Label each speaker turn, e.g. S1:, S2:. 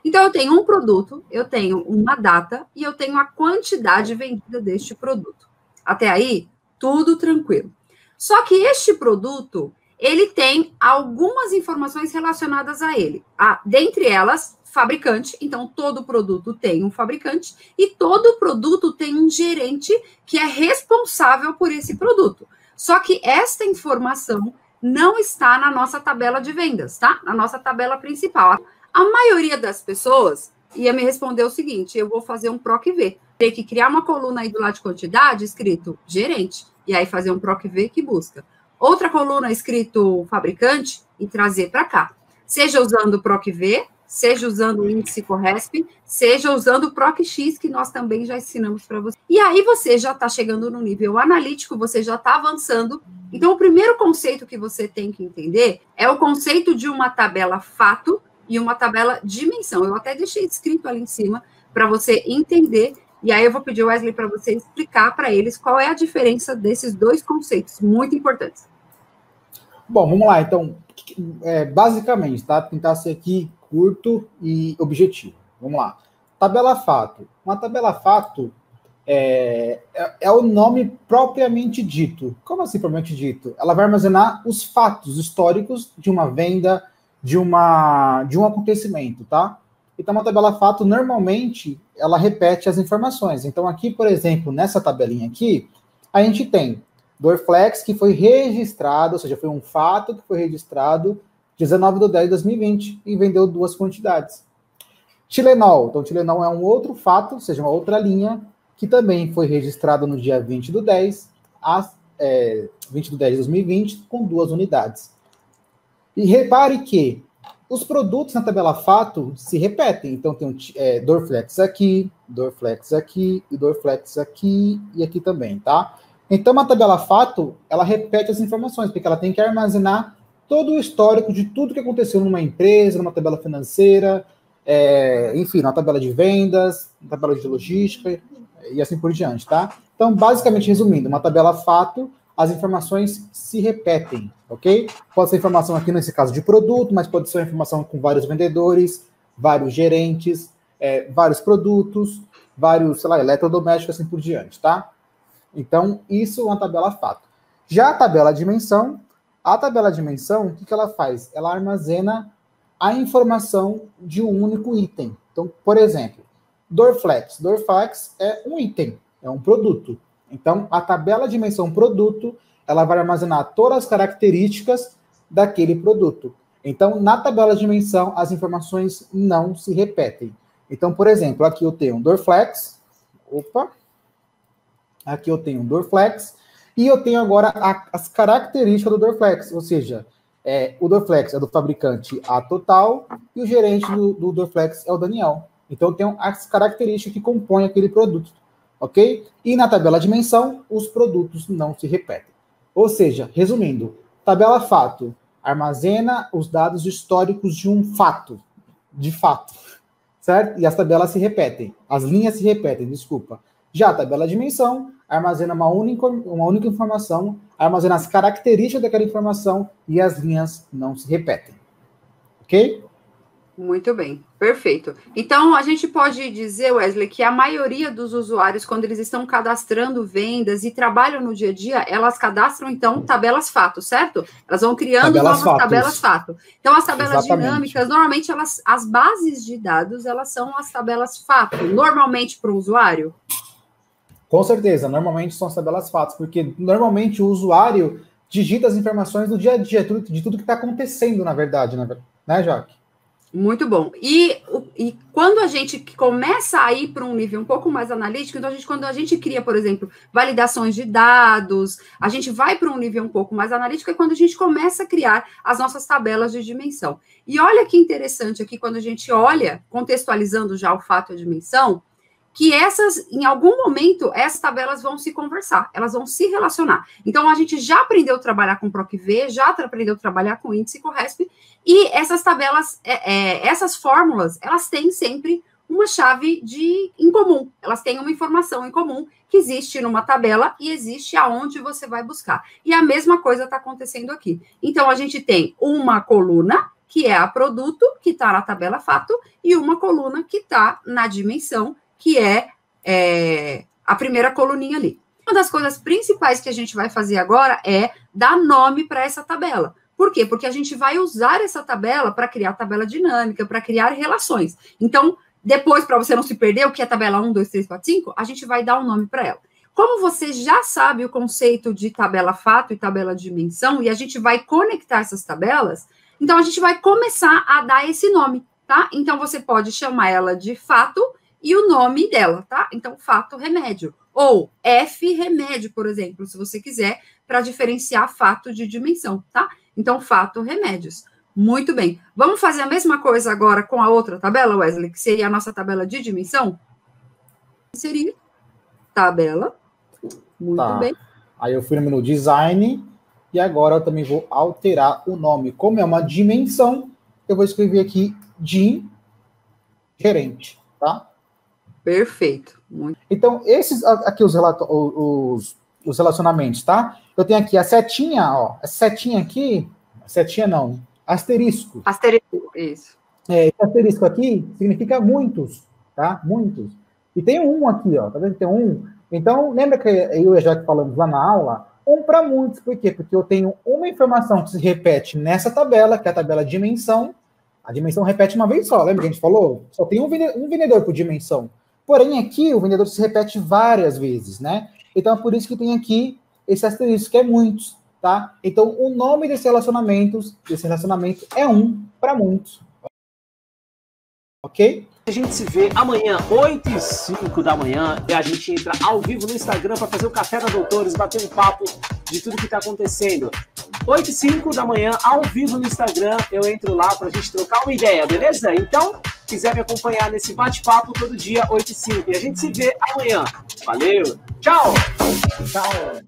S1: Então, eu tenho um produto, eu tenho uma data e eu tenho a quantidade vendida deste produto. Até aí, tudo tranquilo. Só que este produto, ele tem algumas informações relacionadas a ele. Dentre elas, fabricante. Então, todo produto tem um fabricante e todo produto tem um gerente que é responsável por esse produto. Só que esta informação não está na nossa tabela de vendas, tá? Na nossa tabela principal. A maioria das pessoas ia me responder o seguinte: eu vou fazer um PROC-V. Tem que criar uma coluna aí do lado de quantidade, escrito gerente, e aí fazer um PROC-V que busca. Outra coluna escrito fabricante e trazer para cá. Seja usando o PROC-V, seja usando o índice Corresp, seja usando o PROC-X, que nós também já ensinamos para você. E aí você já está chegando no nível analítico, você já está avançando. Então, o primeiro conceito que você tem que entender é o conceito de uma tabela fato e uma tabela dimensão. Eu até deixei escrito ali em cima para você entender, e aí eu vou pedir o Wesley para você explicar para eles qual é a diferença desses dois conceitos, muito importantes.
S2: Bom, vamos lá, então, basicamente, tá? Tentar ser aqui curto e objetivo. Vamos lá. Tabela fato. Uma tabela fato é o nome propriamente dito. Como assim propriamente dito? Ela vai armazenar os fatos históricos de uma venda, de um acontecimento, tá? Então, uma tabela fato, normalmente, ela repete as informações. Então, aqui, por exemplo, nessa tabelinha aqui, a gente tem Dorflex, que foi registrado, ou seja, foi um fato que foi registrado 19/10/2020 e vendeu 2 quantidades. Tilenol. Então, Tilenol é um outro fato, ou seja, uma outra linha, que também foi registrado no dia 20/10/2020, com 2 unidades. E repare que os produtos na tabela fato se repetem. Então, tem Dorflex aqui, Dorflex aqui, e Dorflex aqui, e aqui também, tá? Então, uma tabela fato, ela repete as informações, porque ela tem que armazenar todo o histórico de tudo que aconteceu numa empresa, numa tabela financeira, enfim, na tabela de vendas, na tabela de logística, e assim por diante, tá? Então, basicamente, resumindo, uma tabela fato, as informações se repetem, ok? Pode ser informação aqui, nesse caso, de produto, mas pode ser informação com vários vendedores, vários gerentes, vários produtos, vários, sei lá, eletrodomésticos, assim por diante, tá? Então, isso é uma tabela fato. Já a tabela dimensão, o que ela faz? Ela armazena a informação de um único item. Então, por exemplo, Dorflex. Dorflex é um item, é um produto. Então, a tabela dimensão produto, ela vai armazenar todas as características daquele produto. Então, na tabela dimensão, as informações não se repetem. Então, por exemplo, aqui eu tenho um Dorflex. Aqui eu tenho um Dorflex. E eu tenho agora as características do Dorflex, ou seja, o Dorflex é do fabricante A Total e o gerente do Dorflex é o Daniel. Então, eu tenho as características que compõem aquele produto, ok? E na tabela dimensão, os produtos não se repetem. Ou seja, resumindo, tabela fato armazena os dados históricos de um fato, de fato, certo? E as tabelas se repetem, as linhas se repetem, desculpa. Já a tabela dimensão armazena uma única informação, armazena as características daquela informação e as linhas não se repetem. Ok?
S1: Muito bem, perfeito. Então, a gente pode dizer, Wesley, que a maioria dos usuários, quando eles estão cadastrando vendas e trabalham no dia a dia, elas cadastram, então, tabelas fato, certo? Elas vão criando novas tabelas fato. Então, as tabelas dinâmicas, normalmente, as bases de dados, elas são as tabelas fato, normalmente para o usuário?
S2: Com certeza, normalmente são as tabelas fatos, porque normalmente o usuário digita as informações do dia a dia, de tudo que está acontecendo, na verdade, né, Jaque?
S1: Muito bom. E quando a gente começa a ir para um nível um pouco mais analítico, então quando a gente cria, por exemplo, validações de dados, a gente vai para um nível um pouco mais analítico, é quando a gente começa a criar as nossas tabelas de dimensão. E olha que interessante aqui, quando a gente olha, contextualizando já o fato e a dimensão, que em algum momento, essas tabelas vão se conversar, elas vão se relacionar. Então, a gente já aprendeu a trabalhar com PROC-V, já aprendeu a trabalhar com índice Corresp, e essas tabelas, essas fórmulas, elas têm sempre uma chave em comum, elas têm uma informação em comum que existe numa tabela e existe aonde você vai buscar. E a mesma coisa está acontecendo aqui. Então, a gente tem uma coluna que é a produto, que está na tabela fato, e uma coluna que está na dimensão, que é a primeira coluninha ali. Uma das coisas principais que a gente vai fazer agora é dar nome para essa tabela. Por quê? Porque a gente vai usar essa tabela para criar tabela dinâmica, para criar relações. Então, depois, para você não se perder, o que é tabela 1, 2, 3, 4, 5, a gente vai dar um nome para ela. Como você já sabe o conceito de tabela fato e tabela dimensão, e a gente vai conectar essas tabelas, então a gente vai começar a dar esse nome, tá? Então, você pode chamar ela de fato e o nome dela, tá? Então, fato remédio. Ou F remédio, por exemplo, se você quiser, para diferenciar fato de dimensão, tá? Então, fato remédios. Muito bem. Vamos fazer a mesma coisa agora com a outra tabela, Wesley, que seria a nossa tabela de dimensão? Seria tabela. Muito bem.
S2: Aí eu fui no menu design e agora eu também vou alterar o nome. Como é uma dimensão, eu vou escrever aqui gerente, tá?
S1: Perfeito.
S2: Então, esses aqui os relacionamentos, tá? Eu tenho aqui a setinha, ó. A setinha aqui, setinha não, asterisco.
S1: Asterisco, isso.
S2: Esse asterisco aqui significa muitos, tá? Muitos. E tem um aqui, ó. Tá vendo que tem um? Então, lembra que eu e a Jaque falamos lá na aula? Um para muitos. Por quê? Porque eu tenho uma informação que se repete nessa tabela, que é a tabela dimensão. A dimensão repete uma vez só. Lembra que a gente falou? Só tem um vendedor por dimensão. Porém, aqui o vendedor se repete várias vezes, né? Então, é por isso que tem aqui esse asterisco, que é muitos, tá? Então, o nome desse relacionamento é um para muitos. Ok?
S3: A gente se vê amanhã, 8h05 da manhã, e a gente entra ao vivo no Instagram para fazer o Café da Doutores, bater um papo de tudo que está acontecendo. 8h05 da manhã, ao vivo no Instagram, eu entro lá para a gente trocar uma ideia, beleza? Então, quiser me acompanhar nesse bate-papo todo dia, 8h05. E a gente se vê amanhã. Valeu! Tchau!
S2: Tchau!